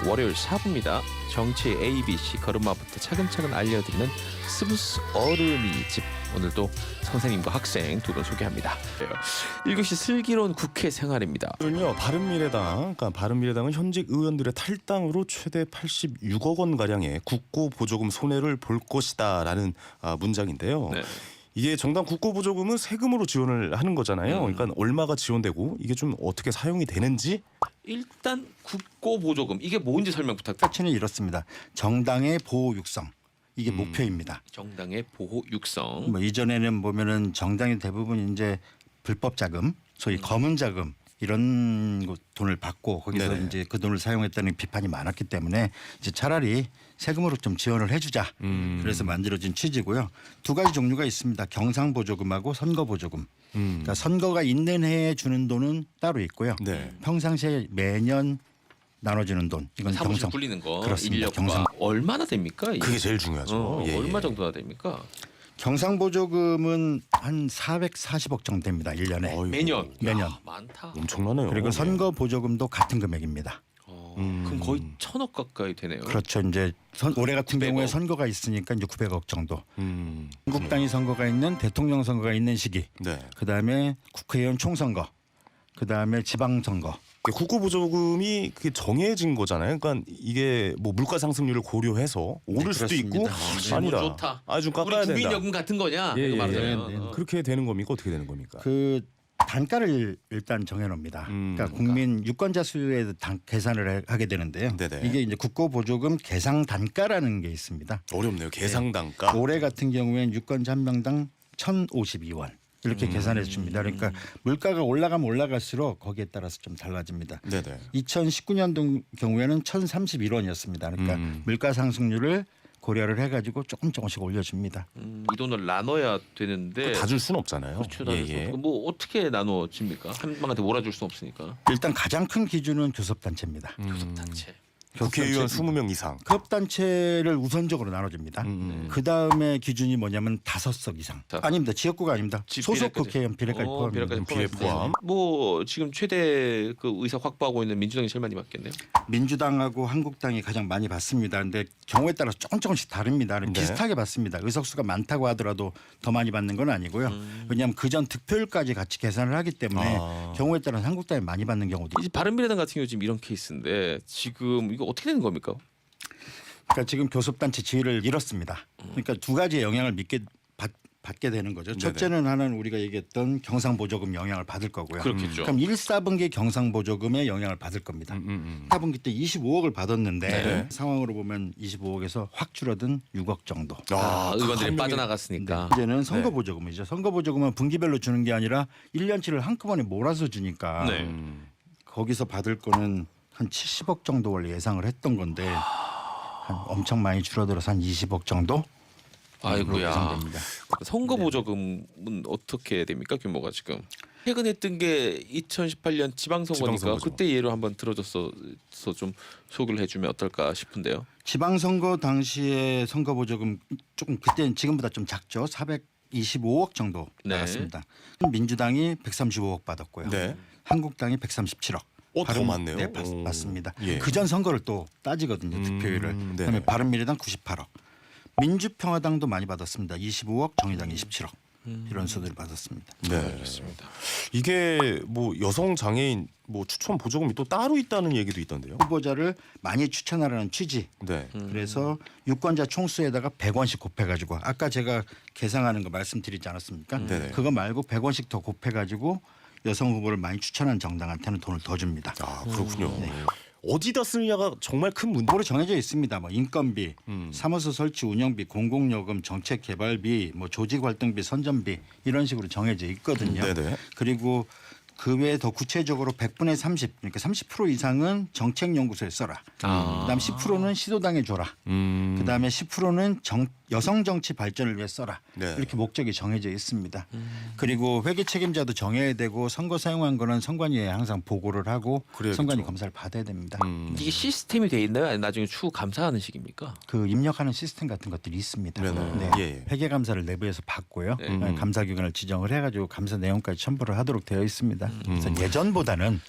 월요일 4부입니다. 정치 ABC 걸음마부터 차근차근 알려드리는 스무스 어른이집. 오늘도 선생님과 학생 두 분 소개합니다. 1교시 슬기로운 국회 생활입니다. 오늘은요 그러니까 바른미래당은 현직 의원들의 탈당으로 최대 86억 원 가량의 국고 보조금 손해를 볼 것이다라는 문장인데요. 네. 이게 정당 국고 보조금은 세금으로 지원을 하는 거잖아요. 그러니까 얼마가 지원되고 이게 좀 어떻게 사용이 되는지. 일단 국고 보조금 이게 뭔지 설명 부탁드립니다. 가치는 이렇습니다. 정당의 보호 육성 이게 목표입니다. 정당의 보호 육성. 뭐 이전에는 보면은 정당이 대부분 이제 불법 자금, 소위 검은 자금 이런 돈을 받고 거기서 네네. 이제 그 돈을 사용했다는 비판이 많았기 때문에 이제 차라리 세금으로 좀 지원을 해주자. 그래서 만들어진 취지고요. 두 가지 종류가 있습니다. 경상보조금하고 선거보조금. 그러니까 선거가 있는 해에 주는 돈은 따로 있고요. 네. 평상시에 매년 나눠주는 돈. 이건 사무실 경상. 굴리는 거. 그렇습니다. 인력과 경상. 얼마나 됩니까? 이게? 그게 제일 중요하죠. 예, 얼마 예. 정도나 됩니까? 경상보조금은 한 440억 정도 됩니다. 1년에. 어이구, 매년. 매년. 야, 많다. 엄청나네요. 그리고 예. 선거보조금도 같은 금액입니다. 그럼 거의 1,000억 가까이 되네요. 그렇죠. 이제 올해 같은 900억. 경우에 선거가 있으니까 이제 900억 정도. 음. 한국당이 선거가 있는 대통령 선거가 있는 시기. 네. 그다음에 국회의원 총선거. 그다음에 지방선거. 국고 보조금이 그게 정해진 거잖아요. 그러니까 이게 뭐 물가 상승률을 고려해서 오를 수도 있고 그렇습니다. 아니다. 좋다. 좀 우리 깎아야 된다. 국민연금 같은 거냐? 예, 이거 예, 말하자면. 예, 네. 그렇게 되는 겁니까? 어떻게 되는 겁니까? 그 단가를 일단 정해놓습니다. 그러니까 국민 유권자 수에 계산을 하게 되는데요. 네네. 이게 이제 국고보조금 계상 단가라는 게 있습니다. 어렵네요. 계상 단가. 올해 같은 경우에는 유권자 한 명당 1,052원 이렇게 계산해 줍니다. 그러니까 물가가 올라가면 올라갈수록 거기에 따라서 좀 달라집니다. 네네. 2019년도 경우에는 1,031원이었습니다. 그러니까 물가 상승률을 고려를 해가지고 조금씩 올려줍니다. 이 돈을 나눠야 되는데 다 줄 수는 없잖아요. 그렇죠. 뭐 어떻게 나눠집니까? 한 명한테 몰아줄 수 없으니까. 일단 가장 큰 기준은 교섭단체입니다. 단체. 국회의원 20명 이상. 교섭단체를 우선적으로 나눠줍니다. 그 다음에 기준이 뭐냐면 5석 이상. 자. 아닙니다. 지역구가 아닙니다. 소속 비례까지. 국회의원 비례까지 포함입니다. 비례까지 비례 포함. 뭐 지금 최대 그 의석 확보하고 있는 민주당이 제일 많이 받겠네요. 민주당하고 한국당이 가장 많이 받습니다. 그런데 경우에 따라 조금씩 다릅니다. 네. 비슷하게 받습니다. 의석수가 많다고 하더라도 더 많이 받는 건 아니고요. 왜냐하면 그전 득표율까지 같이 계산을 하기 때문에 경우에 따라 한국당이 많이 받는 경우도 이제 바른미래당 같은 경우 지금 이런 케이스인데 지금 이거 어떻게 되는 겁니까? 그러니까 지금 교섭단체 지위를 잃었습니다. 그러니까 두 가지의 영향을 받게 되는 거죠. 네네. 첫째는 하나는 우리가 얘기했던 경상보조금 영향을 받을 거고요. 그렇겠죠. 그럼 1, 4분기 경상보조금의 영향을 받을 겁니다. 4분기 때 25억을 받았는데 네. 상황으로 보면 25억에서 확 줄어든 6억 정도. 의원들이 한 명이- 빠져나갔으니까. 이제는 선거보조금이죠. 선거보조금은 분기별로 주는 게 아니라 1년치를 한꺼번에 몰아서 주니까 네. 거기서 받을 거는 한 70억 정도 원래 예상을 했던 건데 한 엄청 많이 줄어들어서 한 20억 정도 아이고야. 예상됩니다. 선거 보조금은 어떻게 됩니까? 규모가 지금 최근 했던 게 2018년 지방선거니까 지방선거죠. 그때 예로 한번 들어줘서 좀 소개를 해주면 어떨까 싶은데요. 지방선거 당시에 선거보조금 조금 그때는 지금보다 좀 작죠. 425억 정도 네. 나갔습니다. 민주당이 135억 받았고요. 네. 한국당이 137억. 더 많네요. 네, 오. 맞습니다. 예. 그전 선거를 또 따지거든요. 득표율을. 네네. 그다음에 바른미래당 98억. 민주평화당도 많이 받았습니다. 25억, 정의당 27억. 이런 수들을 받았습니다. 네. 그렇습니다. 이게 뭐 여성 장애인 뭐 추천 보조금이 또 따로 있다는 얘기도 있던데요. 후보자를 많이 추천하라는 취지. 네. 그래서 유권자 총수에다가 100원씩 곱해가지고 아까 제가 계산하는 거 말씀드리지 않았습니까? 네네. 그거 말고 100원씩 더 곱해가지고 여성 후보를 많이 추천한 정당한테는 돈을 더 줍니다. 그렇군요. 어디다 쓰느냐가 정말 큰 문제. 법으로 정해져 있습니다. 뭐 인건비, 사무소 설치 운영비, 공공요금, 정책 개발비, 뭐 조직 활동비, 선전비 이런 식으로 정해져 있거든요. 네네. 그리고 그 외에 더 구체적으로 100분의 30, 그러니까 30% 이상은 정책연구소에 써라. 그다음 10%는 시도당에 줘라. 그다음에 10%는 여성 정치 발전을 위해 써라. 네. 이렇게 목적이 정해져 있습니다. 그리고 회계 책임자도 정해야 되고 선거 사용한 거는 선관위에 항상 보고를 하고 그래야겠죠. 선관위 검사를 받아야 됩니다. 이게 시스템이 돼 있나요? 아니면 나중에 추후 감사하는 식입니까? 그 입력하는 시스템 같은 것들이 있습니다. 네네. 예. 회계 감사를 내부에서 받고요. 감사 기관을 지정을 해가지고 감사 내용까지 첨부를 하도록 되어 있습니다. 그래서 예전보다는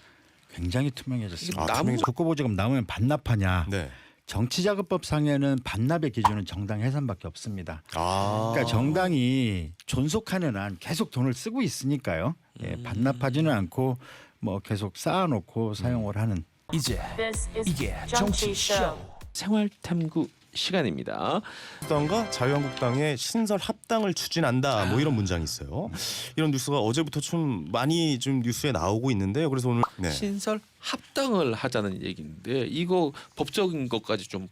굉장히 투명해졌습니다. 나무 국고보조금 나오면 반납하냐? 네. 정치자금법상에는 반납의 기준은 정당 해산밖에 없습니다. 그러니까 정당이 존속하는 한 계속 돈을 쓰고 있으니까요. 예, 반납하지는 않고 뭐 계속 쌓아놓고 사용을 하는. 이제 이게 정치쇼. 생활탐구 시간입니다. 민주당과 자유한국당의 신설 합당을 추진한다. 뭐 이런 문장이 있어요. 이런 뉴스가 어제부터 좀 많이 좀 뉴스에 나오고 있는데요. 그래서 오늘 네. 신설 합당을 하자는 얘기인데 이거 법적인 것까지 좀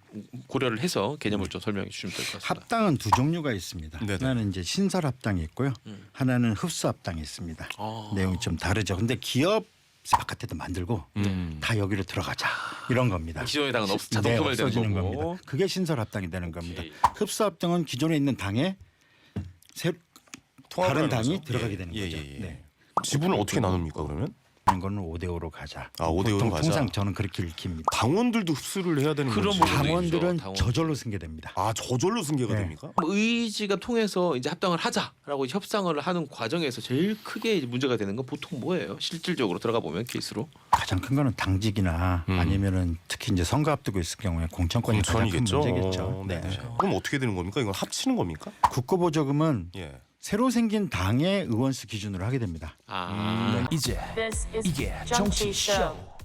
고려를 해서 개념을 좀 설명해 주시면 될 것 같습니다. 합당은 두 종류가 있습니다. 네네. 하나는 이제 신설 합당이 있고요. 하나는 흡수 합당이 있습니다. 내용이 좀 다르죠. 근데 기업 바깥에도 만들고 다 여기로 들어가자 이런 겁니다. 기존의 당은 자동 네, 소멸되는 없어지는 거고. 겁니다. 그게 신설 합당이 되는 겁니다. 오케이. 흡수 합당은 기존에 있는 당에 통합을 다른 당이 하면서. 들어가게 되는 예, 거죠. 예, 예. 네. 지분을 어떻게 나눕니까 그러면? 그런 거는 5대5로 가자. 아, 5대5로 보통 가자. 통상 저는 그렇게 읽힙니다. 당원들도 흡수를 해야 되는 그런 거지. 부분도 당원들은 있죠, 당원. 저절로 승계됩니다. 아 저절로 승계가 네. 됩니까? 의지가 통해서 이제 합당을 하자라고 협상을 하는 과정에서 제일 크게 이제 문제가 되는 건 보통 뭐예요? 실질적으로 들어가 보면 케이스로 가장 큰 거는 당직이나 아니면은 특히 이제 선거 앞두고 있을 경우에 공천권이 가장 큰 공천이겠죠. 문제겠죠. 네. 그럼 어떻게 되는 겁니까? 이건 합치는 겁니까? 국고보조금은 예. 새로 생긴 당의 의원수 기준으로 하게 됩니다. 아 이제 이게 정치쇼.